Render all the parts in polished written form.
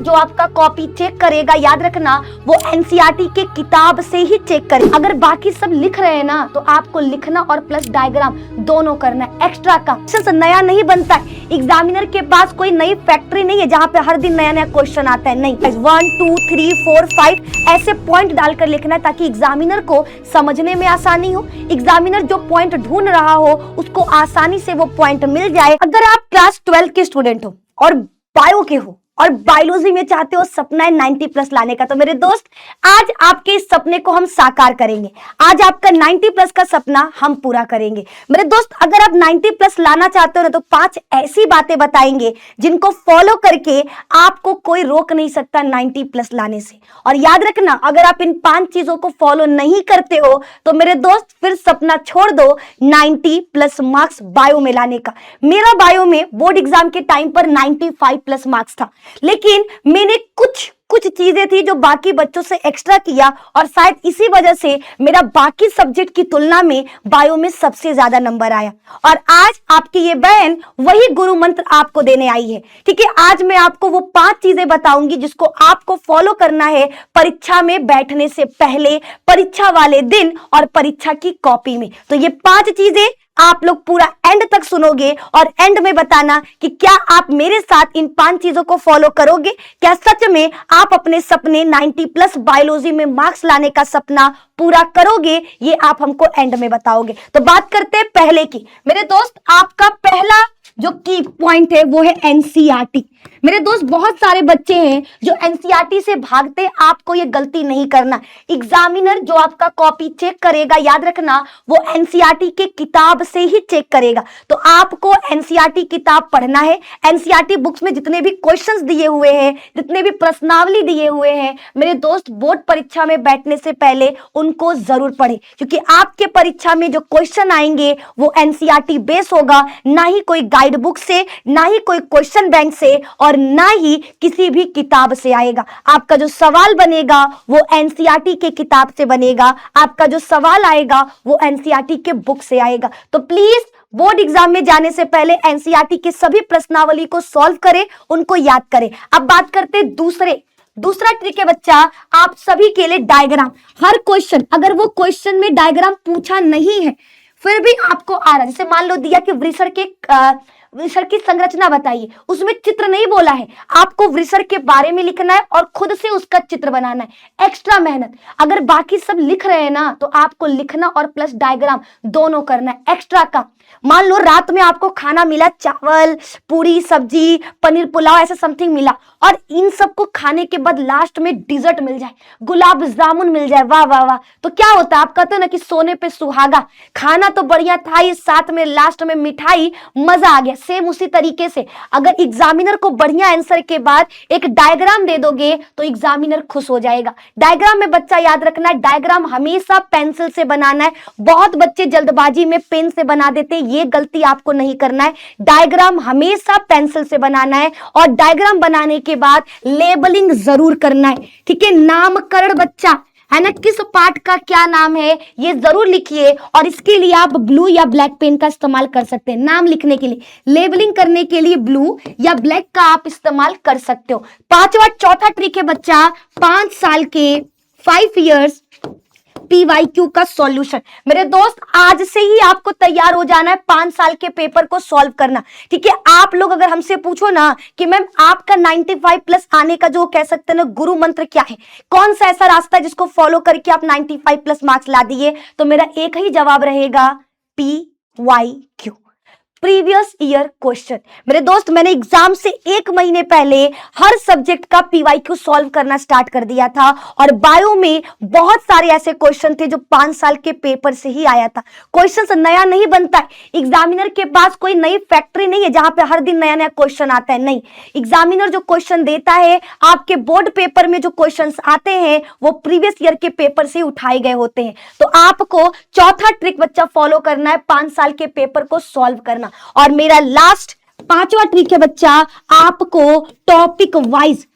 जो आपका copy check करेगा, याद रखना वो एनसीईआरटी के किताब से ही चेक करे। अगर बाकी सब लिख रहे हैं ना तो आपको लिखना और प्लस डायग्राम दोनों करना है। एक्स्ट्रा का क्वेश्चन नया नहीं बनता है। एग्जामिनर के पास कोई नई फैक्ट्री नहीं है जहाँ पे हर दिन नया नया क्वेश्चन आता है, नहीं। 1 2 3 4 5 ऐसे पॉइंट डालकर लिखना है ताकि एग्जामिनर को समझने में आसानी हो। एग्जामिनर जो पॉइंट ढूंढ रहा हो उसको आसानी से वो पॉइंट मिल जाए। अगर आप क्लास 12 के स्टूडेंट हो और बायो के हो और बायोलॉजी में चाहते हो सपना है 90 प्लस लाने का, तो मेरे दोस्त आज आपके इस सपने को हम साकार करेंगे। आज आपका 90 प्लस का सपना हम पूरा करेंगे। मेरे दोस्त अगर आप 90 प्लस लाना चाहते हो ना तो 5 ऐसी बातें बताएंगे जिनको फॉलो करके आपको कोई रोक नहीं सकता 90 प्लस लाने से। और याद रखना अगर आप इन 5 चीजों को फॉलो नहीं करते हो तो मेरे दोस्त फिर सपना छोड़ दो 90 प्लस मार्क्स बायो में लाने का। मेरा बायो में बोर्ड एग्जाम के टाइम पर 95 प्लस मार्क्स था, लेकिन मैंने कुछ चीजें थी जो बाकी बच्चों से एक्स्ट्रा किया और शायद इसी वजह से मेरा बाकी सब्जेक्ट की तुलना में बायो में सबसे ज्यादा नंबर आया। और आज आपकी ये बहन वही गुरु मंत्र आपको देने आई है। ठीक है, आज मैं आपको वो 5 चीजें बताऊंगी जिसको आपको फॉलो करना है परीक्षा में बैठने से पहले, परीक्षा वाले दिन और परीक्षा की कॉपी में। तो ये 5 चीजें आप लोग पूरा एंड तक सुनोगे और एंड में बताना कि क्या आप मेरे साथ इन 5 चीजों को फॉलो करोगे। क्या सच में आप अपने सपने 90 प्लस बायोलॉजी में मार्क्स लाने का सपना पूरा करोगे, ये आप हमको एंड में बताओगे। तो बात करते हैं पहले की। मेरे दोस्त आपका पहला जो की पॉइंट है वो है एनसीईआरटी। मेरे दोस्त बहुत सारे बच्चे हैं जो एनसीईआरटी से भागते, आपको ये गलती नहीं करना। एग्जामिनर जो आपका कॉपी चेक करेगा, याद रखना वो एनसीईआरटी के किताब से ही चेक करेगा। तो आपको एनसीईआरटी किताब पढ़ना है। एनसीईआरटी बुक्स में जितने भी क्वेश्चंस दिए हुए हैं, जितने भी प्रश्नावली दिए हुए हैं, मेरे दोस्त बोर्ड परीक्षा में बैठने से पहले उनको जरूर पढ़े, क्योंकि आपके परीक्षा में जो क्वेश्चन आएंगे वो एनसीईआरटी बेस होगा, ना ही कोई गाइड बुक से, ना ही कोई क्वेश्चन बैंक से और ना ही किसी भी किताब से आएगा। आपका जो सवाल बनेगा वो एनसीईआरटी के किताब से बनेगा, आपका जो सवाल आएगा वो एनसीईआरटी के बुक से आएगा। तो प्लीज बोर्ड एग्जाम में जाने से पहले एनसीईआरटी के सभी प्रश्नावली को सॉल्व करें, उनको याद करें। अब बात करते हैं दूसरा ट्रिक है बच्चा आप सभी के लिए डायग्राम। हर क्वेश्चन, अगर वो क्वेश्चन में डायग्राम पूछा नहीं है फिर भी आपको आ रहा है, जैसे मान लो दिया कि वृषण की संरचना बताइए, उसमें चित्र नहीं बोला है, आपको वृषण के बारे में लिखना है और खुद से उसका चित्र बनाना है। एक्स्ट्रा मेहनत। अगर बाकी सब लिख रहे हैं ना तो आपको लिखना और प्लस डायग्राम दोनों करना है। एक्स्ट्रा का मान लो रात में आपको खाना मिला, चावल, पूरी, सब्जी, पनीर पुलाव, ऐसा समथिंग मिला और इन सबको खाने के बाद लास्ट में डिजर्ट मिल जाए, गुलाब जामुन मिल जाए, वाह वाह वाह, तो क्या होता है? आप कहते हो ना कि सोने पे सुहागा। खाना तो बढ़िया था ही, साथ में लास्ट में मिठाई, मजा आ गया। सेम उसी तरीके से अगर एग्जामिनर को बढ़िया आंसर के बाद एक डायग्राम दे दोगे तो एग्जामिनर खुश हो जाएगा। डायग्राम में बच्चा याद रखना है, डायग्राम हमेशा पेंसिल से बनाना है। बहुत बच्चे जल्दबाजी में पेन से बना देते हैं, ये गलती आपको नहीं करना है। डायग्राम हमेशा पेंसिल से बनाना है और डायग्राम बनाने के बाद लेबलिंग जरूर करना है। ठीक है, नामकरण बच्चा है ना, किस पार्ट का क्या नाम है ये जरूर लिखिए और इसके लिए आप ब्लू या ब्लैक पेन का इस्तेमाल कर सकते हैं। नाम लिखने के लिए, लेबलिंग करने के लिए ब्लू या ब्लैक का आप इस्तेमाल कर सकते हो। चौथा ट्रिक है बच्चा 5 साल के 5 इयर्स PYQ का सॉल्यूशन। मेरे दोस्त आज से ही आपको तैयार हो जाना है 5 साल के पेपर को सॉल्व करना। ठीक है, आप लोग अगर हमसे पूछो ना कि मैम आपका 95 प्लस आने का जो कह सकते हैं ना गुरु मंत्र क्या है, कौन सा ऐसा रास्ता है जिसको फॉलो करके आप 95 प्लस मार्क्स ला दिए, तो मेरा एक ही जवाब रहेगा PYQ, प्रीवियस ईयर क्वेश्चन। मेरे दोस्त मैंने एग्जाम से 1 महीने पहले हर सब्जेक्ट का PYQ सॉल्व करना स्टार्ट कर दिया था और बायो में बहुत सारे ऐसे क्वेश्चन थे जो 5 साल के पेपर से ही आया था। क्वेश्चन नया नहीं बनता है, एग्जामिनर के पास कोई नई फैक्ट्री नहीं है जहां पे हर दिन नया नया क्वेश्चन आता है, नहीं। एग्जामिनर जो क्वेश्चन देता है, आपके बोर्ड पेपर में जो क्वेश्चन आते हैं वो प्रीवियस ईयर के पेपर से उठाए गए होते हैं। तो आपको चौथा ट्रिक बच्चा फॉलो करना है 5 साल के पेपर को सॉल्व करना। और मेरा लास्ट 5वां ट्रिक है बच्चा आपको topic wise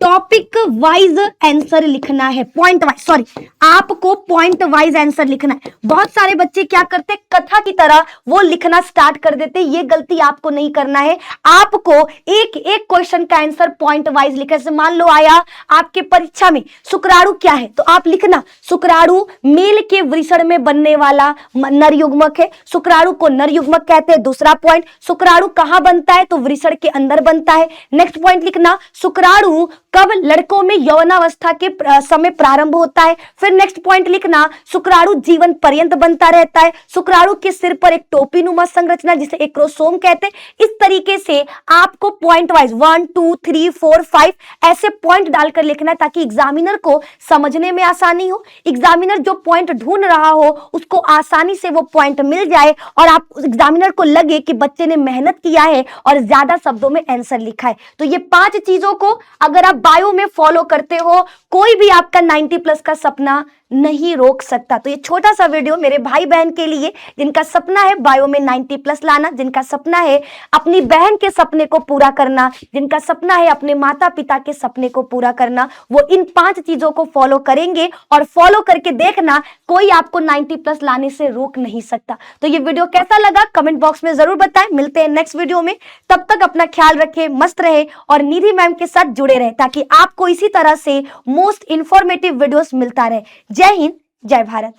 topic wise answer लिखना है, पॉइंट वाइज, सॉरी आपको पॉइंट वाइज आंसर लिखना है। बहुत सारे बच्चे क्या करते हैं, कथा की तरह वो लिखना स्टार्ट कर देते, ये गलती आपको नहीं करना है। आपको एक एक क्वेश्चन का आंसर पॉइंट वाइज लिखना है। मान लो आया आपके परीक्षा में शुक्राणु क्या है, तो आप लिखना शुक्राणु मेल के वृषण में बनने वाला नर युग्मक है, शुक्राणु को नर युग्मक कहते हैं। दूसरा पॉइंट, शुक्राणु कहां बनता है, तो वृषण के अंदर बनता है। नेक्स्ट पॉइंट लिखना, शुक्राणु कब लड़कों में यौवनावस्था के समय प्रारंभ होता है। फिर नेक्स्ट पॉइंट लिखना, शुक्राणु जीवन पर्यंत बनता रहता है। शुक्राणु के सिर पर एक टोपी नुमा संरचना जिसे एक्रोसोम कहते हैं। इस तरीके से आपको पॉइंट वाइज 1 2 3 4 5 ऐसे पॉइंट डालकर लिखना है, ताकि एग्जामिनर को समझने में आसानी हो, एग्जामिनर जो पॉइंट ढूंढ रहा हो उसको आसानी से वो पॉइंट मिल जाए, और आप एग्जामिनर को लगे कि बच्चे ने मेहनत किया है और ज्यादा शब्दों में आंसर लिखा है। तो ये 5 चीजों को अगर आप बायो में फॉलो करते हो, कोई भी आपका 90 प्लस का सपना नहीं रोक सकता। तो ये छोटा सा वीडियो मेरे भाई बहन के लिए जिनका सपना है बायो में 90 प्लस लाना, जिनका सपना है अपनी बहन के सपने को पूरा करना, जिनका सपना है अपने माता पिता के सपने को पूरा करना, वो इन 5 चीजों को फॉलो करेंगे, और फॉलो करके देखना कोई आपको 90 प्लस लाने से रोक नहीं सकता। तो ये वीडियो कैसा लगा कमेंट बॉक्स में जरूर बताएं। मिलते हैं नेक्स्ट वीडियो में, तब तक अपना ख्याल रखें, मस्त रहे और निधि मैम के साथ जुड़े रहे, ताकि आपको इसी तरह से मोस्ट इंफॉर्मेटिव वीडियोस मिलता रहे। जय हिंद, जय भारत।